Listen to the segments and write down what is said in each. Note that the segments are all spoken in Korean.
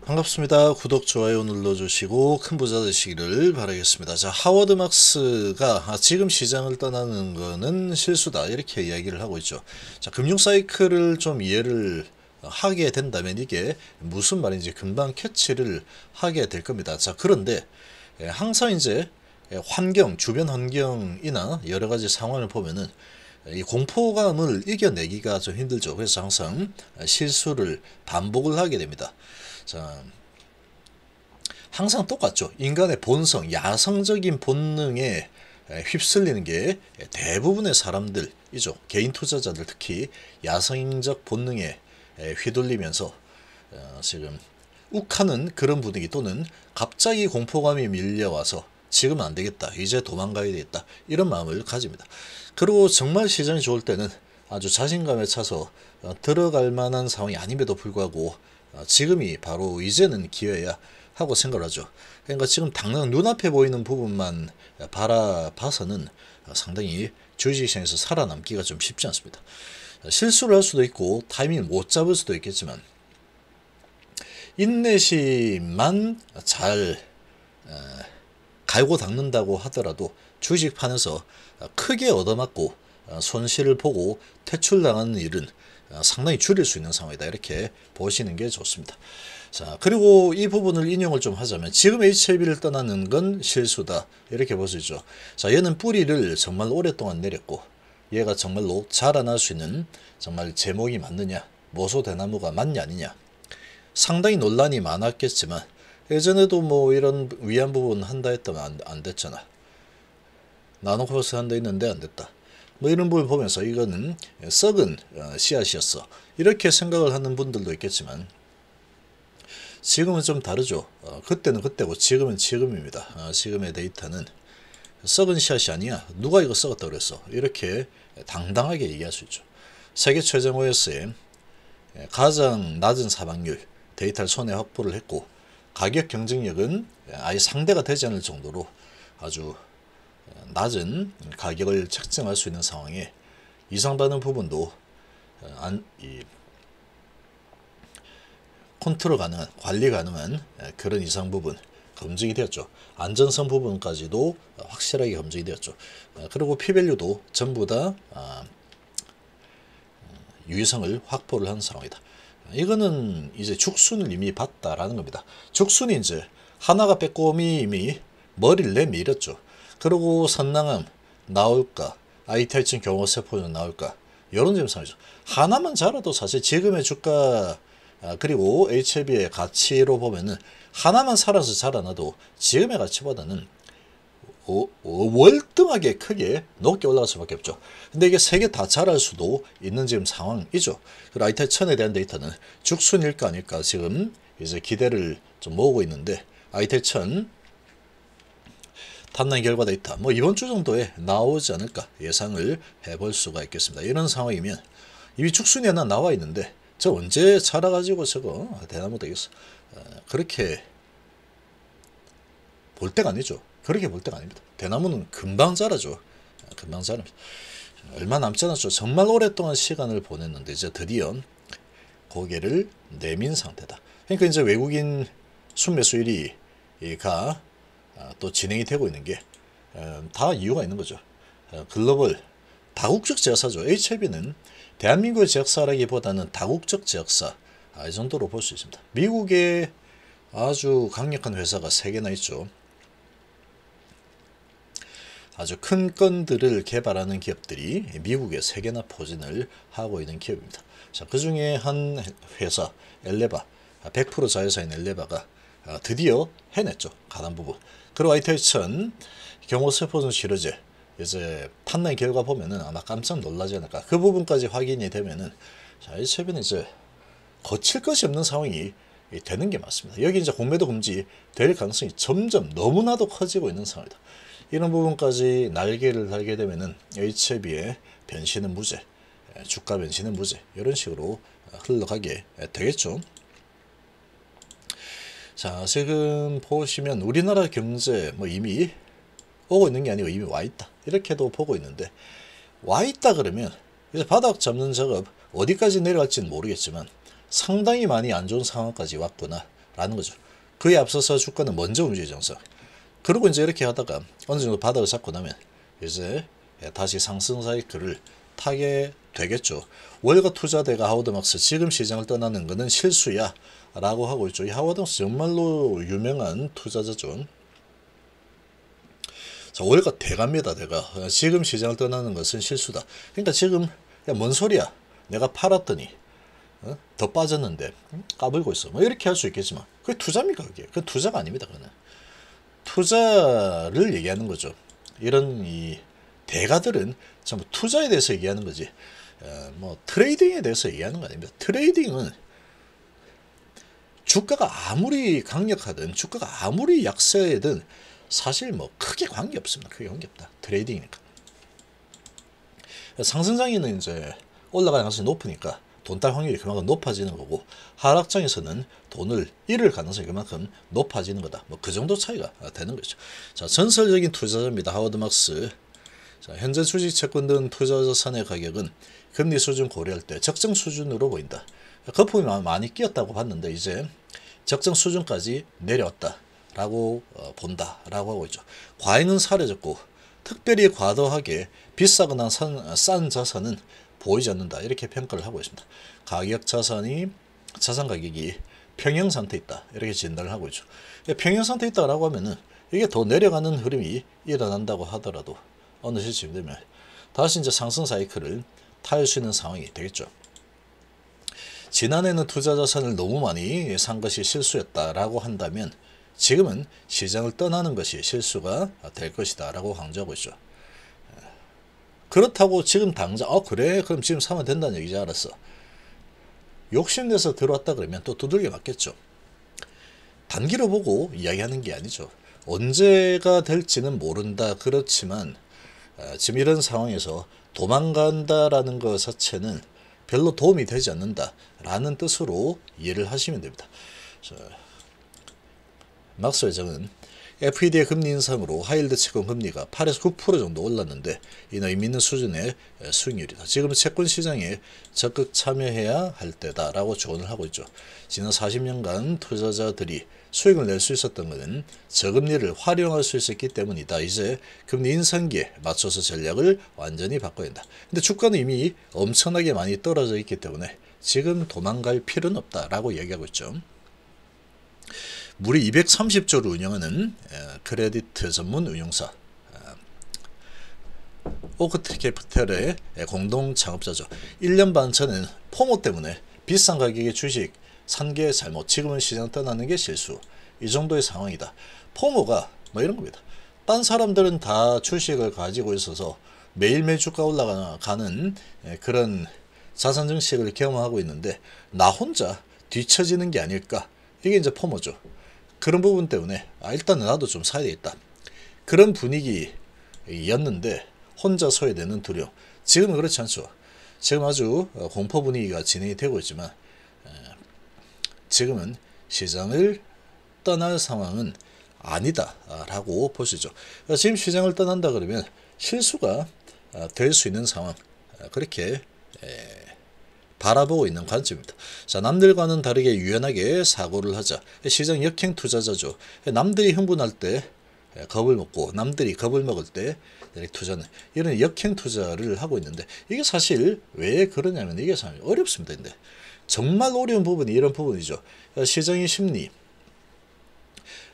반갑습니다. 구독, 좋아요 눌러주시고 큰 부자 되시기를 바라겠습니다. 자, 하워드 막스가 지금 시장을 떠나는 거는 실수다 이렇게 이야기를 하고 있죠. 자, 금융 사이클을 좀 이해를 하게 된다면 이게 무슨 말인지 금방 캐치를 하게 될 겁니다. 자, 그런데 항상 이제 환경, 주변 환경이나 여러 가지 상황을 보면은 이 공포감을 이겨내기가 좀 힘들죠. 그래서 항상 실수를 반복을 하게 됩니다. 자, 항상 똑같죠. 인간의 본성, 야성적인 본능에 휩쓸리는 게 대부분의 사람들이죠. 개인 투자자들 특히 야성적 본능에 휘둘리면서 지금 욱하는 그런 분위기 또는 갑자기 공포감이 밀려와서 지금은 안 되겠다, 이제 도망가야 되겠다, 이런 마음을 가집니다. 그리고 정말 시장이 좋을 때는 아주 자신감에 차서 들어갈 만한 상황이 아님에도 불구하고 지금이 바로 이제는 기회야 하고 생각을 하죠. 그러니까 지금 당장 눈앞에 보이는 부분만 바라봐서는 상당히 주식시장에서 살아남기가 좀 쉽지 않습니다. 실수를 할 수도 있고 타이밍을 못 잡을 수도 있겠지만 인내심만 잘 갈고 닦는다고 하더라도 주식판에서 크게 얻어맞고 손실을 보고 퇴출당하는 일은 상당히 줄일 수 있는 상황이다 이렇게 보시는 게 좋습니다. 자, 그리고 이 부분을 인용을 좀 하자면 지금 HLB를 떠나는 건 실수다 이렇게 볼 수 있죠. 자, 얘는 뿌리를 정말 오랫동안 내렸고 얘가 정말로 자라날 수 있는 정말 제목이 맞느냐, 모소대나무가 맞냐 아니냐 상당히 논란이 많았겠지만 예전에도 뭐 이런 위안 부분 한다 했다면 안 됐잖아. 나노코버스 한다 했는데 안 됐다. 뭐 이런 부분 보면서 이거는 썩은 씨앗이었어 이렇게 생각을 하는 분들도 있겠지만 지금은 좀 다르죠. 그때는 그때고 지금은 지금입니다. 지금의 데이터는 썩은 씨앗이 아니야, 누가 이거 썩었다 그랬어, 이렇게 당당하게 얘기할 수 있죠. 세계 최정 OS에 가장 낮은 사망률 데이터를 손에 확보를 했고 가격 경쟁력은 아예 상대가 되지 않을 정도로 아주 낮은 가격을 책정할 수 있는 상황에 이상 받는 부분도 컨트롤 가능한, 관리 가능한 그런 이상 부분 검증이 되었죠. 안전성 부분까지도 확실하게 검증이 되었죠. 그리고 P밸류도 전부 다 유의성을 확보를 한 상황이다. 이거는 이제 죽순을 이미 봤다라는 겁니다. 죽순이 이제 하나가 빼꼼히 이미 머리를 내밀었죠. 그리고 선낭함 나올까, ITH 경호세포는 나올까, 이런 점상이죠. 하나만 자라도 사실 지금의 주가 그리고 HLB의 가치로 보면은 하나만 살아서 자라나도 지금의 가치보다는 월등하게 크게 높게 올라갈 수밖에 없죠. 근데 이게 세 개 다 자랄 수도 있는 지금 상황이죠. 그리고 ITH 1000에 대한 데이터는 죽순일까 아닐까 지금 이제 기대를 좀 모으고 있는데 ITH 1000 탐난 결과 데이터 뭐 이번 주 정도에 나오지 않을까 예상을 해볼 수가 있겠습니다. 이런 상황이면 이미 죽순이 하나 나와 있는데 저 언제 자라가지고 저거 대나무 되겠어. 그렇게 볼 때가 아니죠. 그렇게 볼 때가 아닙니다. 대나무는 금방 자라죠. 금방 자랍니다. 얼마 남지 않았죠. 정말 오랫동안 시간을 보냈는데 이제 드디어 고개를 내민 상태다. 그러니까 이제 외국인 순매수 1위가 또 진행이 되고 있는 게 다 이유가 있는 거죠. 글로벌 다국적 제약사죠. HLB는 대한민국의 제약사라기보다는 다국적 제약사 이 정도로 볼 수 있습니다. 미국에 아주 강력한 회사가 3개나 있죠. 아주 큰 건들을 개발하는 기업들이 미국에 3개나 포진을 하고 있는 기업입니다. 자, 그 중에 한 회사 엘레바 100% 자회사인 엘레바가 드디어 해냈죠. 가단 부분. 그리고 ITH1000 경호세포전 치료제 이제 판단 결과 보면은 아마 깜짝 놀라지 않을까. 그 부분까지 확인이 되면은 자, HLB는 이제 거칠 것이 없는 상황이 되는 게 맞습니다. 여기 이제 공매도 금지 될 가능성이 점점 너무나도 커지고 있는 상황이다. 이런 부분까지 날개를 달게 되면은 HLB의 변신은 무죄, 주가 변신은 무죄, 이런 식으로 흘러가게 되겠죠. 자, 지금 보시면 우리나라 경제 뭐 이미 오고 있는 게 아니고 이미 와 있다 이렇게도 보고 있는데, 와 있다 그러면 이제 바닥 잡는 작업 어디까지 내려갈지는 모르겠지만 상당히 많이 안 좋은 상황까지 왔구나 라는 거죠. 그에 앞서서 주가는 먼저 움직이죠. 항상. 그리고 이제 이렇게 하다가 어느 정도 바닥을 잡고 나면 이제 다시 상승 사이클을 타게 되겠죠. 월가 투자대가 하워드막스 지금 시장을 떠나는 것은 실수야 라고 하고 있죠. 이 하워드막스 정말로 유명한 투자자죠. 자, 월가 대갑니다. 대가 지금 시장을 떠나는 것은 실수다. 그러니까 지금 뭔 소리야, 내가 팔았더니 더 빠졌는데 까불고 있어, 뭐 이렇게 할 수 있겠지만 그게 투자입니까? 그게 투자가 아닙니다. 그는 투자를 얘기하는 거죠. 이런 이 대가들은 전부 투자에 대해서 얘기하는 거지 뭐 트레이딩에 대해서 얘기하는 거 아닙니다. 트레이딩은 주가가 아무리 강력하든 주가가 아무리 약세든 사실 뭐 크게 관계 없습니다. 크게 관계 없다. 트레이딩이니까. 상승장에는 이제 올라가는 가능성이 높으니까 돈 딸 확률이 그만큼 높아지는 거고, 하락장에서는 돈을 잃을 가능성이 그만큼 높아지는 거다. 뭐 그 정도 차이가 되는 거죠. 자, 전설적인 투자자입니다. 하워드 막스. 자, 현재 주식 채권 등 투자자산의 가격은 금리 수준 고려할 때 적정 수준으로 보인다. 거품이 많이 끼었다고 봤는데 이제 적정 수준까지 내려왔다 라고 본다 라고 하고 있죠. 과잉은 사라졌고 특별히 과도하게 비싸거나 싼 자산은 보이지 않는다, 이렇게 평가를 하고 있습니다. 자산 가격이 평형 상태에 있다, 이렇게 진단을 하고 있죠. 평형 상태에 있다라고 하면은 이게 더 내려가는 흐름이 일어난다고 하더라도 어느 시점 되면 다시 이제 상승 사이클을 탈 수 있는 상황이 되겠죠. 지난해는 투자 자산을 너무 많이 산 것이 실수였다라고 한다면 지금은 시장을 떠나는 것이 실수가 될 것이다 라고 강조하고 있죠. 그렇다고 지금 당장 그래 그럼 지금 사면 된다는 얘기지, 알았어, 욕심내서 들어왔다 그러면 또 두들겨 맞겠죠. 단기로 보고 이야기하는 게 아니죠. 언제가 될지는 모른다. 그렇지만 지금 이런 상황에서 도망간다라는 것 자체는 별로 도움이 되지 않는다 라는 뜻으로 이해를 하시면 됩니다. 막스 회장은 FED의 금리 인상으로 하이힐드 채권 금리가 8에서 9% 정도 올랐는데 이는 의미 있는 수준의 수익률이다. 지금은 채권 시장에 적극 참여해야 할 때다 라고 조언을 하고 있죠. 지난 40년간 투자자들이 수익을 낼 수 있었던 것은 저금리를 활용할 수 있었기 때문이다. 이제 금리 인상기에 맞춰서 전략을 완전히 바꿔야 한다. 근데 주가는 이미 엄청나게 많이 떨어져 있기 때문에 지금 도망갈 필요는 없다 라고 얘기하고 있죠. 무려 230조를 운영하는 크레딧 전문 운용사 오크트리 캐피털의 공동 창업자죠. 1년 반 전엔 포모 때문에 비싼 가격의 주식 산 게 잘못, 지금은 시장 떠나는 게 실수, 이 정도의 상황이다. 포모가 뭐 이런 겁니다. 딴 사람들은 다 주식을 가지고 있어서 매일매일 주가 올라가는 그런 자산 증식을 경험하고 있는데 나 혼자 뒤처지는 게 아닐까, 이게 이제 포모죠. 그런 부분 때문에 일단은 나도 좀 사야 되겠다, 그런 분위기였는데 혼자 서야 되는 두려움. 지금은 그렇지 않죠. 지금 아주 공포 분위기가 진행이 되고 있지만 지금은 시장을 떠날 상황은 아니다 라고 보시죠. 지금 시장을 떠난다 그러면 실수가 될 수 있는 상황, 그렇게 바라보고 있는 관점입니다. 자, 남들과는 다르게 유연하게 사고를 하자. 시장 역행 투자자죠. 남들이 흥분할 때 겁을 먹고 남들이 겁을 먹을 때 투자는, 이런 역행 투자를 하고 있는데 이게 사실 왜 그러냐면 이게 참 어렵습니다. 근데 정말 어려운 부분이 이런 부분이죠. 시장의 심리.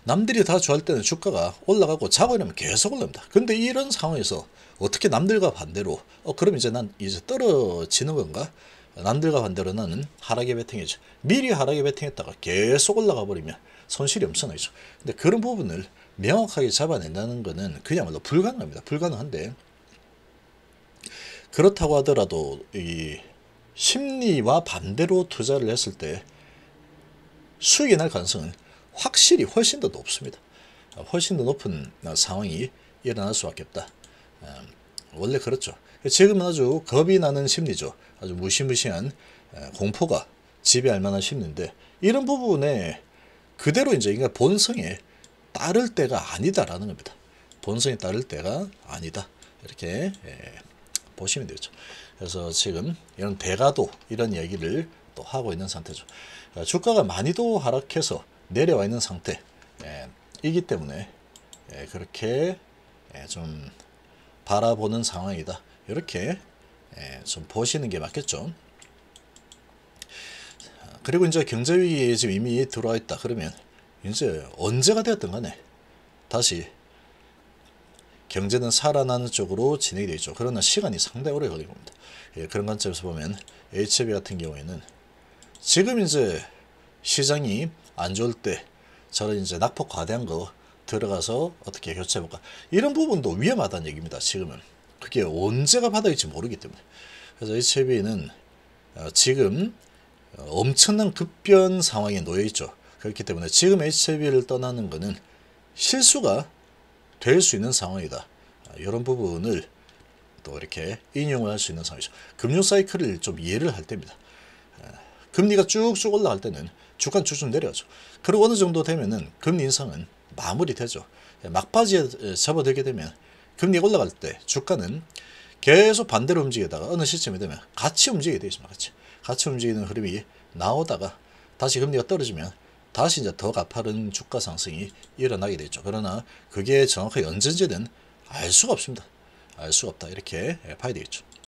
남들이 다 좋아할 때는 주가가 올라가고 자고 이러면 계속 올라갑니다. 근데 이런 상황에서 어떻게 남들과 반대로 그럼 이제 난 이제 떨어지는 건가? 남들과 반대로 나는 하락에 베팅했죠. 미리 하락에 베팅했다가 계속 올라가 버리면 손실이 엄청나죠. 근데 그런 부분을 명확하게 잡아낸다는 것은 그야말로 불가능합니다. 불가능한데 그렇다고 하더라도 이 심리와 반대로 투자를 했을 때 수익이 날 가능성은 확실히 훨씬 더 높습니다. 훨씬 더 높은 상황이 일어날 수밖에 없다. 원래 그렇죠. 지금은 아주 겁이 나는 심리죠. 아주 무시무시한 공포가 지배할 만한 심리인데 이런 부분에 그대로 이제 인간 본성에 따를 때가 아니다라는 겁니다. 본성에 따를 때가 아니다. 이렇게 보시면 되죠. 그래서 지금 이런 대가도 이런 얘기를 또 하고 있는 상태죠. 주가가 많이도 하락해서 내려와 있는 상태 이기 때문에 그렇게 좀 바라보는 상황이다. 이렇게 좀 보시는 게 맞겠죠. 그리고 이제 경제위기에 지금 이미 들어와 있다. 그러면 이제 언제가 되었든 간에 다시 경제는 살아나는 쪽으로 진행이 되죠. 그러나 시간이 상당히 오래 걸릴 겁니다. 그런 관점에서 보면 HLB 같은 경우에는 지금 이제 시장이 안 좋을 때 저런 이제 낙폭 과대한 거 들어가서 어떻게 교체해볼까, 이런 부분도 위험하다는 얘기입니다. 지금은 그게 언제가 바닥일지 모르기 때문에. 그래서 HLB는 지금 엄청난 급변 상황에 놓여 있죠. 그렇기 때문에 지금 HLB를 떠나는 것은 실수가 될 수 있는 상황이다. 이런 부분을 또 이렇게 인용을 할 수 있는 상황이죠. 금융 사이클을 좀 이해를 할 때입니다. 금리가 쭉쭉 올라갈 때는 주가는 쭉쭉 내려가죠. 그리고 어느 정도 되면은 금리 인상은 마무리되죠. 막바지에 접어들게 되면 금리가 올라갈 때 주가는 계속 반대로 움직이다가 어느 시점이 되면 같이 움직이게 되어 있습니다. 같이 움직이는 흐름이 나오다가 다시 금리가 떨어지면 다시 이제 더 가파른 주가 상승이 일어나게 되죠. 그러나 그게 정확하게 언제인지는 알 수가 없습니다. 알 수가 없다. 이렇게 봐야 되겠죠.